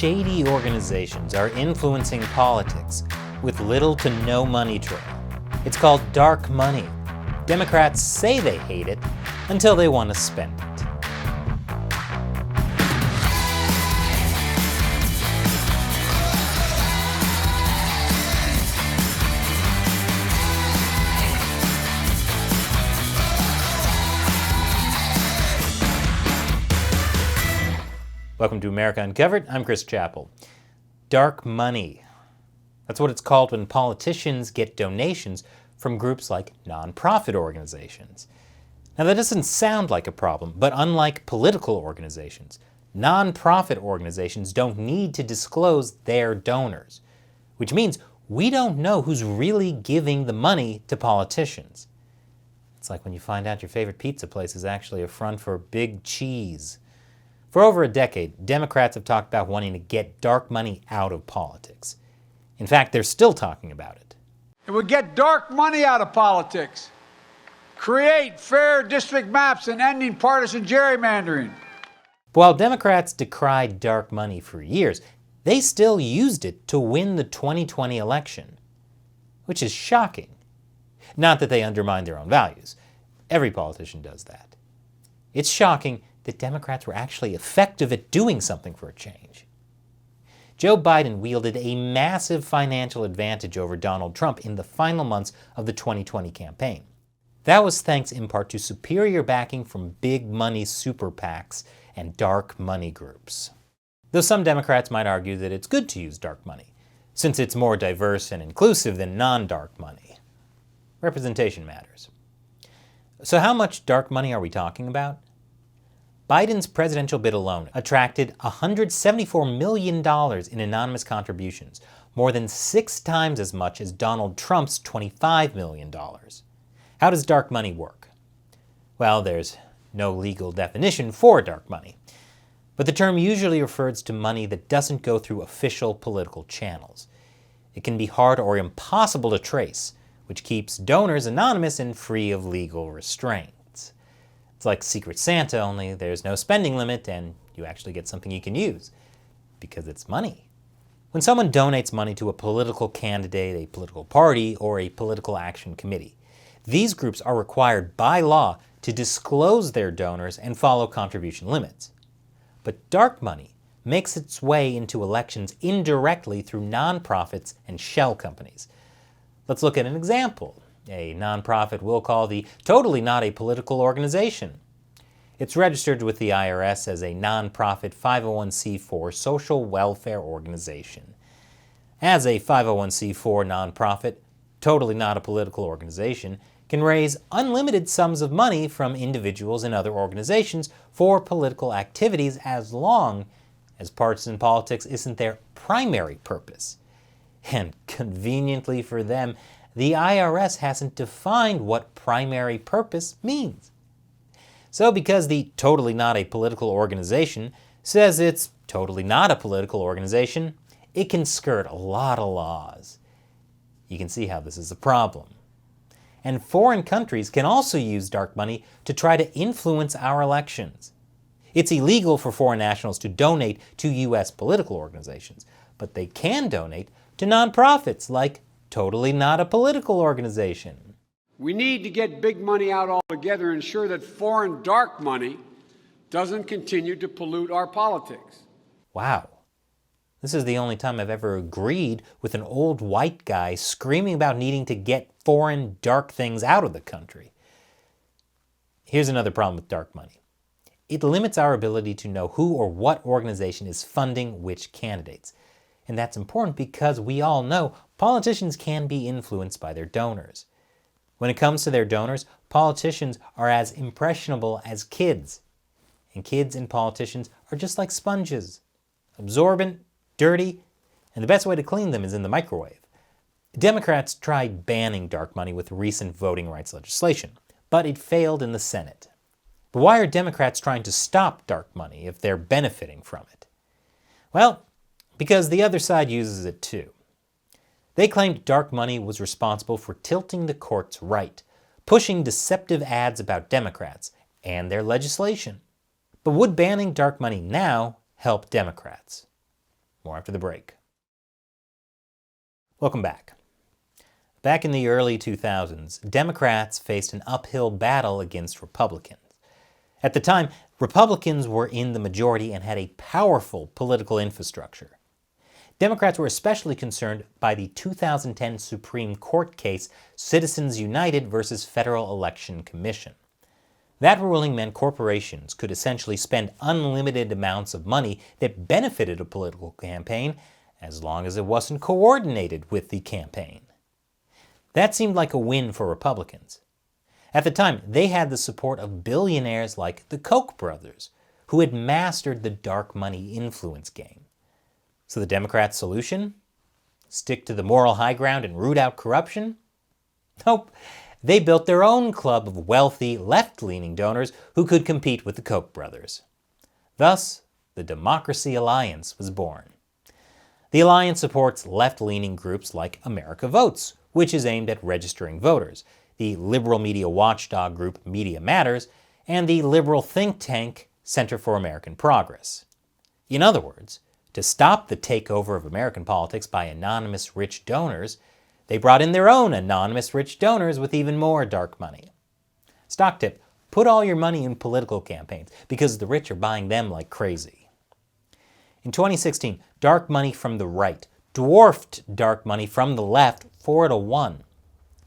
shady organizations are influencing politics with little to no money trail. It's called dark money. Democrats say they hate it until they want to spend it. Welcome to America Uncovered. I'm Chris Chappell. Dark money. That's what it's called when politicians get donations from groups like nonprofit organizations. Now that doesn't sound like a problem, but unlike political organizations, nonprofit organizations don't need to disclose their donors, which means we don't know who's really giving the money to politicians. It's like when you find out your favorite pizza place is actually a front for Big Cheese. For over a decade, Democrats have talked about wanting to get dark money out of politics. In fact, they're still talking about it. It would get dark money out of politics, create fair district maps, and ending partisan gerrymandering. While Democrats decried dark money for years, they still used it to win the 2020 election, which is shocking. Not that they undermine their own values. Every politician does that. It's shocking that Democrats were actually effective at doing something for a change. Joe Biden wielded a massive financial advantage over Donald Trump in the final months of the 2020 campaign. That was thanks in part to superior backing from big money super PACs and dark money groups. Though some Democrats might argue that it's good to use dark money, since it's more diverse and inclusive than non-dark money. Representation matters. So how much dark money are we talking about? Biden's presidential bid alone attracted $174 million in anonymous contributions, more than 6 times as much as Donald Trump's $25 million. How does dark money work? Well, there's no legal definition for dark money, but the term usually refers to money that doesn't go through official political channels. It can be hard or impossible to trace, which keeps donors anonymous and free of legal restraint. It's like Secret Santa, only there's no spending limit and you actually get something you can use, because it's money. When someone donates money to a political candidate, a political party, or a political action committee, these groups are required by law to disclose their donors and follow contribution limits. But dark money makes its way into elections indirectly through nonprofits and shell companies. Let's look at an example. A nonprofit we'll call the Totally Not a Political Organization. It's registered with the IRS as a nonprofit 501c4 social welfare organization. As a 501c4 nonprofit, Totally Not a Political Organization can raise unlimited sums of money from individuals and other organizations for political activities as long as partisan politics isn't their primary purpose. And conveniently for them, the IRS hasn't defined what primary purpose means. So because the Totally Not a Political Organization says it's totally not a political organization, it can skirt a lot of laws. You can see how this is a problem. And foreign countries can also use dark money to try to influence our elections. It's illegal for foreign nationals to donate to U.S. political organizations, but they can donate to nonprofits like Totally Not a Political Organization. We need to get big money out altogether and ensure that foreign dark money doesn't continue to pollute our politics. Wow. This is the only time I've ever agreed with an old white guy screaming about needing to get foreign dark things out of the country. Here's another problem with dark money. It limits our ability to know who or what organization is funding which candidates. And that's important because we all know politicians can be influenced by their donors. When it comes to their donors, politicians are as impressionable as kids. And kids and politicians are just like sponges. Absorbent, dirty, and the best way to clean them is in the microwave. Democrats tried banning dark money with recent voting rights legislation, but it failed in the Senate. But why are Democrats trying to stop dark money if they're benefiting from it? Well, because the other side uses it too. They claimed dark money was responsible for tilting the courts right, pushing deceptive ads about Democrats and their legislation. But would banning dark money now help Democrats? More after the break. Welcome back. Back in the early 2000s, Democrats faced an uphill battle against Republicans. At the time, Republicans were in the majority and had a powerful political infrastructure. Democrats were especially concerned by the 2010 Supreme Court case Citizens United versus Federal Election Commission. That ruling meant corporations could essentially spend unlimited amounts of money that benefited a political campaign as long as it wasn't coordinated with the campaign. That seemed like a win for Republicans. At the time, they had the support of billionaires like the Koch brothers, who had mastered the dark money influence game. So the Democrats' solution? Stick to the moral high ground and root out corruption? Nope. They built their own club of wealthy, left-leaning donors who could compete with the Koch brothers. Thus, the Democracy Alliance was born. The alliance supports left-leaning groups like America Votes, which is aimed at registering voters, the liberal media watchdog group Media Matters, and the liberal think tank Center for American Progress. In other words, to stop the takeover of American politics by anonymous rich donors, they brought in their own anonymous rich donors with even more dark money. Stock tip, put all your money in political campaigns because the rich are buying them like crazy. In 2016, dark money from the right dwarfed dark money from the left 4-1.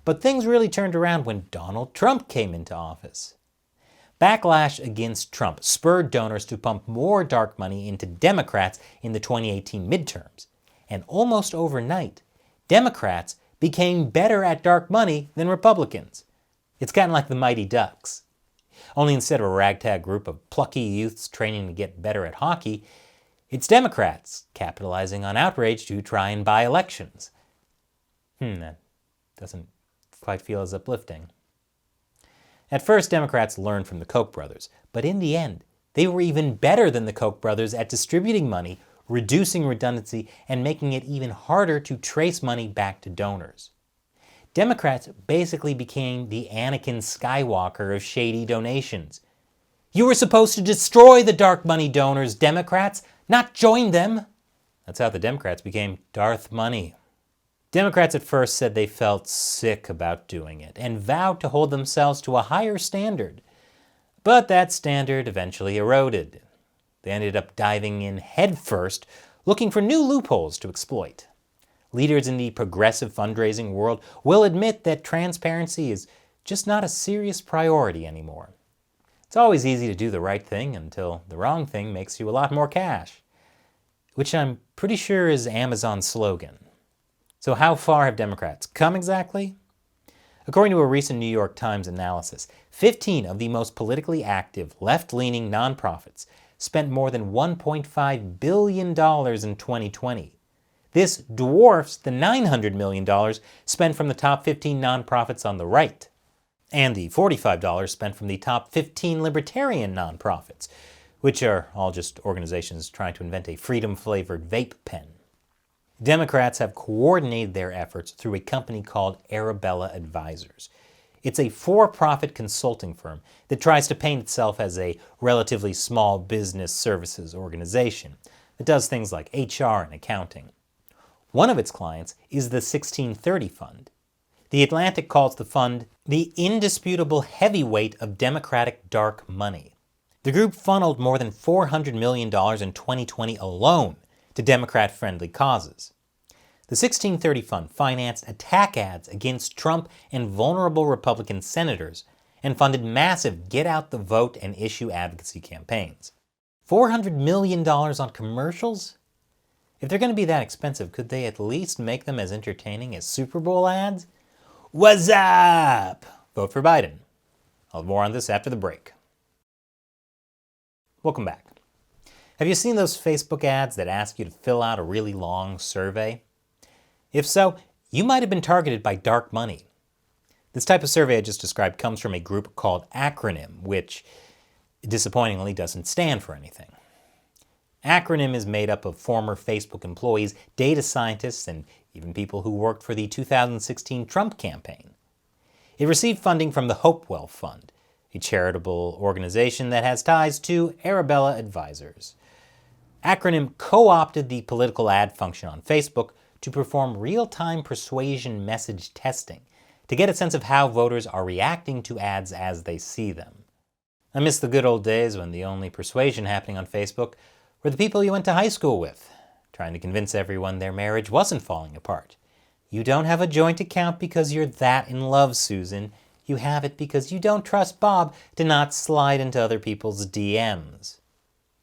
But things really turned around when Donald Trump came into office. Backlash against Trump spurred donors to pump more dark money into Democrats in the 2018 midterms. And almost overnight, Democrats became better at dark money than Republicans. It's kind of like the Mighty Ducks. Only instead of a ragtag group of plucky youths training to get better at hockey, it's Democrats capitalizing on outrage to try and buy elections. That doesn't quite feel as uplifting. At first, Democrats learned from the Koch brothers, but in the end, they were even better than the Koch brothers at distributing money, reducing redundancy, and making it even harder to trace money back to donors. Democrats basically became the Anakin Skywalker of shady donations. You were supposed to destroy the dark money donors, Democrats, not join them. That's how the Democrats became Darth Money. Democrats at first said they felt sick about doing it and vowed to hold themselves to a higher standard. But that standard eventually eroded. They ended up diving in headfirst, looking for new loopholes to exploit. Leaders in the progressive fundraising world will admit that transparency is just not a serious priority anymore. It's always easy to do the right thing until the wrong thing makes you a lot more cash, which I'm pretty sure is Amazon's slogan. So how far have Democrats come exactly? According to a recent New York Times analysis, 15 of the most politically active left-leaning nonprofits spent more than $1.5 billion in 2020. This dwarfs the $900 million spent from the top 15 nonprofits on the right, and the $45 spent from the top 15 libertarian nonprofits, which are all just organizations trying to invent a freedom-flavored vape pen. Democrats have coordinated their efforts through a company called Arabella Advisors. It's a for-profit consulting firm that tries to paint itself as a relatively small business services organization that does things like HR and accounting. One of its clients is the 1630 Fund. The Atlantic calls the fund the indisputable heavyweight of Democratic dark money. The group funneled more than $400 million in 2020 alone to Democrat-friendly causes. The 1630 Fund financed attack ads against Trump and vulnerable Republican senators and funded massive get-out-the-vote and issue advocacy campaigns. $400 million on commercials? If they're going to be that expensive, could they at least make them as entertaining as Super Bowl ads? What's up? Vote for Biden. I'll have more on this after the break. Welcome back. Have you seen those Facebook ads that ask you to fill out a really long survey? If so, you might have been targeted by dark money. This type of survey I just described comes from a group called Acronym, which disappointingly doesn't stand for anything. Acronym is made up of former Facebook employees, data scientists, and even people who worked for the 2016 Trump campaign. It received funding from the Hopewell Fund, a charitable organization that has ties to Arabella Advisors. Acronym co-opted the political ad function on Facebook to perform real-time persuasion message testing to get a sense of how voters are reacting to ads as they see them. I miss the good old days when the only persuasion happening on Facebook were the people you went to high school with, trying to convince everyone their marriage wasn't falling apart. You don't have a joint account because you're that in love, Susan. You have it because you don't trust Bob to not slide into other people's DMs.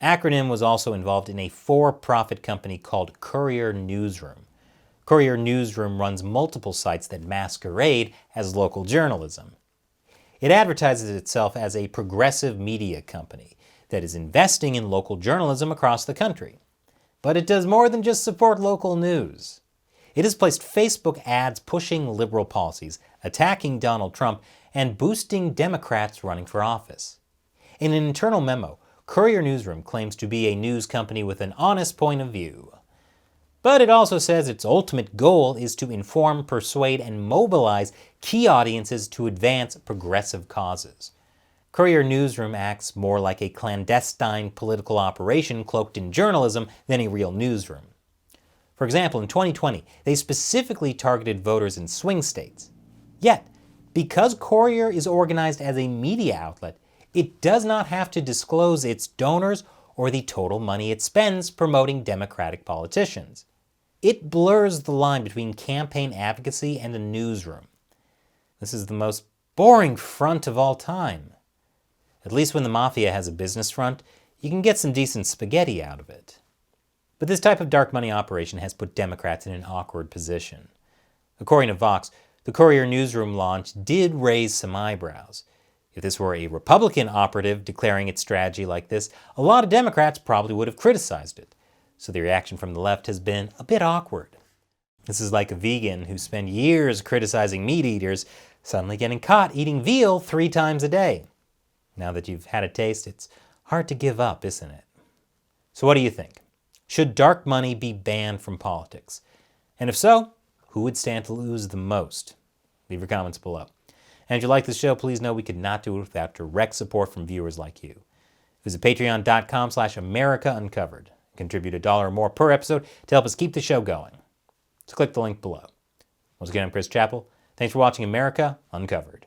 Acronym was also involved in a for-profit company called Courier Newsroom. Courier Newsroom runs multiple sites that masquerade as local journalism. It advertises itself as a progressive media company that is investing in local journalism across the country. But it does more than just support local news. It has placed Facebook ads pushing liberal policies, attacking Donald Trump, and boosting Democrats running for office. In an internal memo, Courier Newsroom claims to be a news company with an honest point of view. But it also says its ultimate goal is to inform, persuade, and mobilize key audiences to advance progressive causes. Courier Newsroom acts more like a clandestine political operation cloaked in journalism than a real newsroom. For example, in 2020, they specifically targeted voters in swing states. Yet, because Courier is organized as a media outlet, it does not have to disclose its donors or the total money it spends promoting Democratic politicians. It blurs the line between campaign advocacy and a newsroom. This is the most boring front of all time. At least when the mafia has a business front, you can get some decent spaghetti out of it. But this type of dark money operation has put Democrats in an awkward position. According to Vox, the Courier Newsroom launch did raise some eyebrows. If this were a Republican operative declaring its strategy like this, a lot of Democrats probably would have criticized it. So the reaction from the left has been a bit awkward. This is like a vegan who spent years criticizing meat eaters suddenly getting caught eating veal 3 times a day. Now that you've had a taste, it's hard to give up, isn't it? So what do you think? Should dark money be banned from politics? And if so, who would stand to lose the most? Leave your comments below. And if you like this show, please know we could not do it without direct support from viewers like you. Visit patreon.com/AmericaUncovered. Contribute $1 or more per episode to help us keep the show going. So click the link below. Once again, I'm Chris Chappell. Thanks for watching America Uncovered.